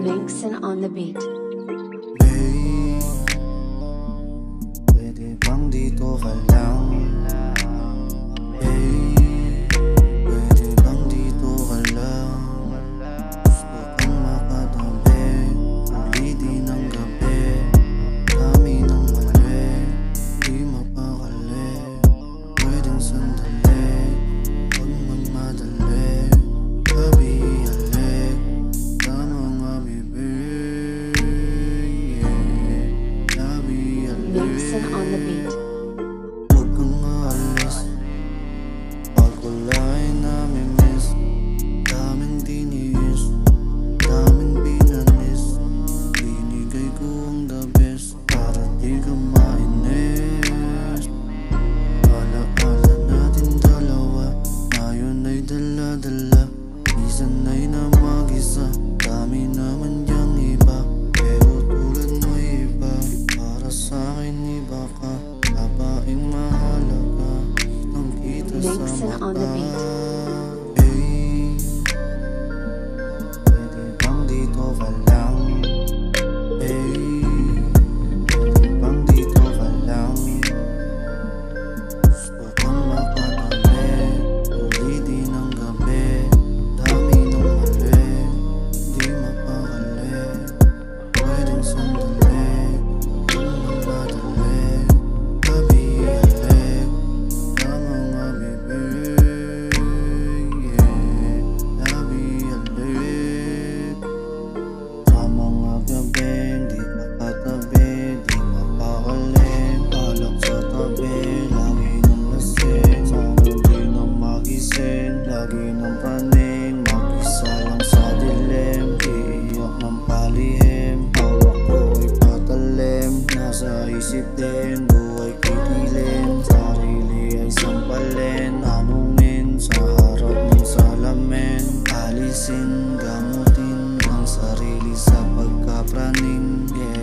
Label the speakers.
Speaker 1: Linkson on the beat.
Speaker 2: Babe, pwede bang dito ka lang? Babe, pwede bang dito ka lang? Gusto kong makatabi, ulitin ang gabi. Dami ng mali, di mapakali. Pwedeng sandali, huwag magmadali. Gabi halik, tama nga bibig. Gabi halik,
Speaker 1: Linkson on the beat.
Speaker 2: huwag kang aalis. Pag wala ay namimiss. Daming tiniis, daming binanis. Binigay ko ang the best para di ka mainis. Alaala natin dalawa, ngayon ay dala-dala. Minsan ay na mag-isa, dami naman diyang iba. Pero tulad mo iba, para sa'kin iba ka. Babaeng mahalaga, kitang-kita sa
Speaker 1: Linkson on the beat.
Speaker 2: mata. Hey, pwede bang dito ka lang? Hey, pwede bang dito ka lang? Gusto kong makatabi, ulitin ang gabi. Dami ng mali, di mapakali. Pwedeng sandali, huwag magmadali. Gabi halik, tama nga bibig. Gabi halik, tama nga gabi. Di makatabi, di mapakali. Alak sa tabi, lagi ng lasing. Sana di na magising, lagi ng praning. Mag-isa lang sa dilim, iiyak ng palihim. Hawak ko ay patalim, nasa isip din. Buhay kitilin, sarili ay sampalin. Anungin sa harap ng salamin. Alisin, gamutin ang sarili sa pagkapraning. Yeah.